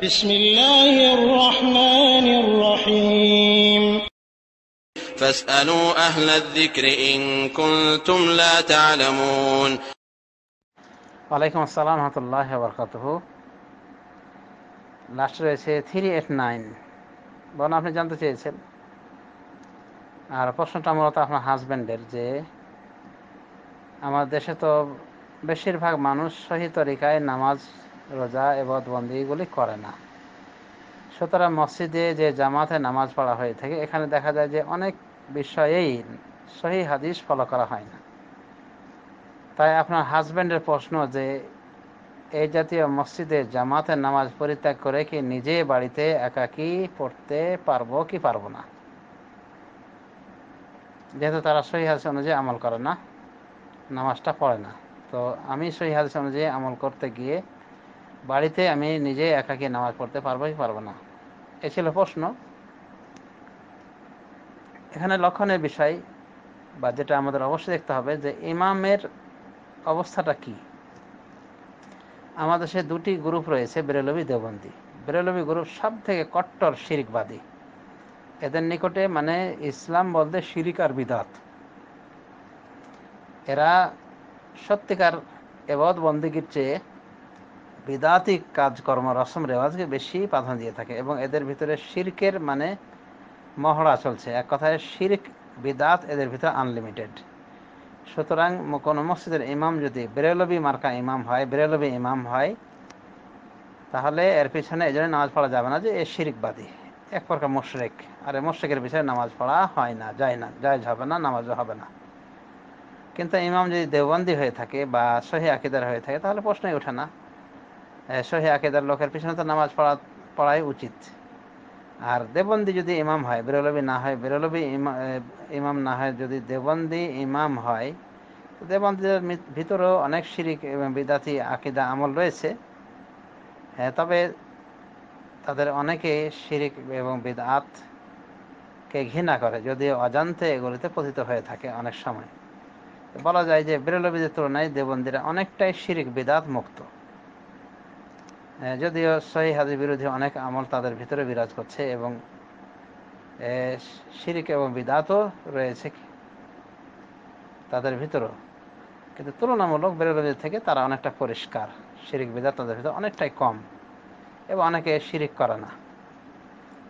بسم الله الرحمن الرحيم فاسألوا أهل الذكر إن كنتم لا تعلمون ওয়ালাইকুম আসসালাম রহমতুল্লাহ বরকাতুহু। লাস্ট রয়েছে 389। বোন, আপনি জানতে চেয়েছেন, আর প্রশ্নটা মূলত আপনার হাজব্যান্ডের, যে আমার দেশে তো বেশিরভাগ মানুষ সহি তরিকায় নামাজ, রোজা, ইবাদত বন্দেগী এগুলি করে না। সুতরাং মসজিদে যে জামাতে নামাজ পড়া হয়ে থাকে, এখানে দেখা যায় যে অনেক বিষয়েই সহি হাদিস ফলো করা হয় না। তাই আপনার হাজব্যান্ডের প্রশ্ন যে এই জাতীয় মসজিদে জামাতের নামাজ পরিত্যাগ করে কি নিজে বাড়িতে একাকী পড়তে পারবো কি পারবো না, যেহেতু তারা সহিহ হাদিস অনুযায়ী আমল করে না, নামাজটা পড়ে না। তো আমি সহিহ হাদিস অনুযায়ী আমল করতে গিয়ে বাড়িতে আমি নিজে একাকী নামাজ পড়তে পারবো কি পারবো না, এ ছিল প্রশ্ন। এখানে লক্ষণের বিষয় বা যেটা আমাদের অবশ্যই দেখতে হবে যে ইমামের অবস্থাটা কি। আমাদের সে দুটি গ্রুপ রয়েছে, বেরেলভী, দেওবন্দি। বেরেলভী গ্রুপ সব থেকে কট্টর শিরিকবাদী। এদের নিকটে মানে ইসলাম বলতে শিরিক আর বিদাত। এরা সত্যিকার এবাদত বন্দেগীর চেয়ে বিদাতি কাজকর্ম, রসম রেওয়াজকে বেশি প্রাধান্য দিয়ে থাকে, এবং এদের ভিতরে শিরকের মানে মহড়া চলছে। এক কথায় শিরক বিদাত এদের ভিতরে আনলিমিটেড। সুতরাং কোনো মসজিদের ইমাম যদি বেরেলভী মার্কা ইমাম হয়, বেরেলভী ইমাম হয়, তাহলে এর পিছনে এই জন্য নামাজ পড়া যাবে না যে এ শিরিকবাদী, এক প্রকার মুশরিক। আর এই মুশরিকের পিছনে নামাজ পড়া হয় না, যায় না, জায়েজ হবে না, নামাজও হবে না। কিন্তু ইমাম যদি দেওবন্দি হয়ে থাকে বা সহি আকিদার হয়ে থাকে, তাহলে প্রশ্নই ওঠে না। সহি আকিদার লোকের পিছনে তো নামাজ পড়াই উচিত। আর দেওবন্দি যদি ইমাম হয়, বেরেলভী না হয়, বেরেলভী ইমাম না হয়, যদি দেওবন্দি ইমাম হয়, দেওবন্দিদের ভিতরেও অনেক শিরিক এবং বিদাতি আকিদা আমল রয়েছে। তবে তাদের অনেকে শিরিক এবং বিদআতকে ঘৃণা করে, যদিও অজান্তে এগুলিতে পতিত হয়ে থাকে অনেক সময়। বলা যায় যে বেরেলভীদের তুলনায় দেওবন্দিরা অনেকটাই শিরিক বিদআত মুক্ত, যদিও সহিহ হাদিস বিরোধী অনেক আমল তাদের ভিতরে বিরাজ করছে, এবং শিরিক এবং বিদআতও রয়েছে তাদের ভিতরেও, কিন্তু তুলনামূলক বেরেলভীদের থেকে তারা অনেকটা পরিষ্কার। শিরিক বিদআত তাদের ভিতরে অনেকটাই কম, এবং অনেকে শিরিক করে না,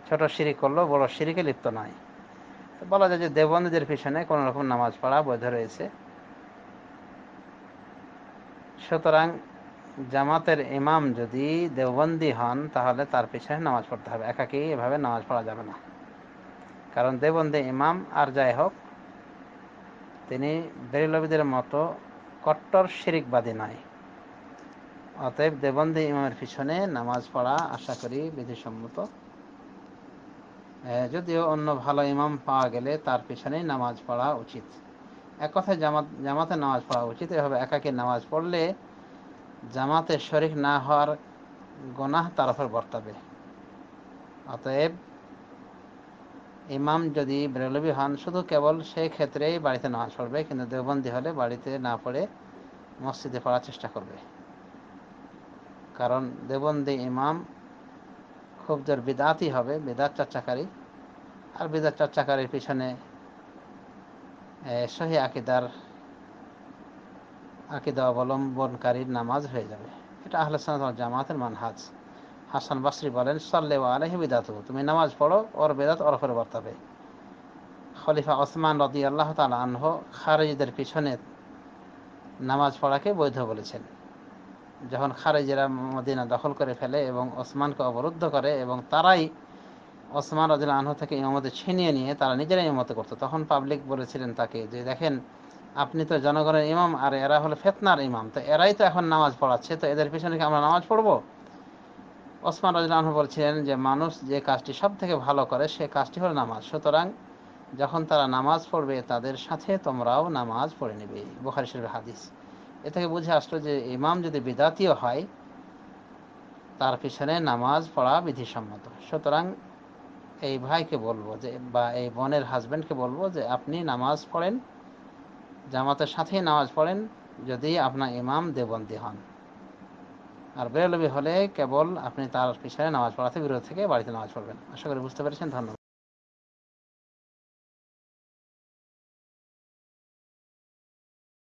ছোট শিরিক করলেও বড় শিরিকে লিপ্ত নয়। বলা যায় যে দেওবন্দীদের পিছনে কোনো রকম নামাজ পড়া বৈধ রয়েছে। সুতরাং জামাতের ইমাম যদি দেওবন্দি হন, তাহলে তার পিছনে নামাজ পড়তে হবে, একাকী এভাবে নামাজ পড়া যাবে না। কারণ দেওবন্দি ইমাম আর যাই হোক, তিনি বেরেলভীদের মতো কট্টর শিরিকবাদী নয়। অতএব দেওবন্দি ইমামের পিছনে নামাজ পড়া আশা করি বিধিসম্মত। যদিও অন্য ভালো ইমাম পাওয়া গেলে তার পিছনেই নামাজ পড়া উচিত। এক কথায় জামাতে নামাজ পড়া উচিত। এভাবে একাকী নামাজ পড়লে জামাতে শরিক না হওয়ার গুনাহ তার উপর বর্তাবে। অতএব ইমাম যদি বেরেলভী হন, শুধু কেবল সেই ক্ষেত্রেই বাড়িতে নামাজ পড়বে, কিন্তু দেওবন্দি হলে বাড়িতে না পড়ে মসজিদে পড়ার চেষ্টা করবে। কারণ দেওবন্দি ইমাম খুব জোর বিদআতই হবে, বিদআত চর্চাকারী। আর বিদআত চর্চাকারীর পিছনে সহি আকিদা অবলম্বনকারীর নামাজ হয়ে যাবে। এটা আহলে সুন্নাত ওয়াল জামাতের মানহাজ। হাসান বসরি বলেন, সাল্লাল্লাহু আলাইহি বিদআতু, তুমি নামাজ পড়ো, ওর বিদআত ওর উপরে বর্তাবে। খলিফা ওসমান রাদিয়াল্লাহু তাআলা আনহু খারিজিদের পিছনে নামাজ পড়াকে বৈধ বলেছেন। যখন খারিজিরা মদিনা দখল করে ফেলে এবং ওসমানকে অবরুদ্ধ করে, এবং তারাই ওসমান রাদিয়াল্লাহু আনহু থেকে ইমামতি ছিনিয়ে নিয়ে তারা নিজেরাই ইমামতি করতো, তখন পাবলিক বলেছিলেন তাকে যে, দেখেন, আপনি তো জনগণের ইমাম, আর এরা হলো ফিতনার ইমাম, তো এরাই তো এখন নামাজ পড়াচ্ছে, তো এদের পিছনে কি আমরা নামাজ পড়বো? ওসমান রাদিয়াল্লাহু আনহু বলছিলেন যে মানুষ যে কাজটি সব থেকে ভালো করে সে কাজটি হলো নামাজ, সুতরাং যখন তারা নামাজ পড়বে তাদের সাথে তোমরাও নামাজ পড়ে নেবে। বুখারী শরীফের হাদিস। এ থেকে বুঝে আসলো যে ইমাম যদি বিদআতীও হয়, তার পিছনে নামাজ পড়া বিধিসম্মত। সুতরাং এই ভাইকে বলবো যে, বা এই বোনের হাজব্যান্ডকে বলবো যে আপনি নামাজ পড়েন, জামাতের সাথেই নামাজ পড়েন, যদি আপনার ইমাম দেওবন্দি হন। আর বেরলবি হলে কেবল আপনি তার পিছনে নামাজ পড়াতে বিরত থেকে বাড়িতে নামাজ পড়বেন। আশা করি বুঝতে পেরেছেন। ধন্যবাদ।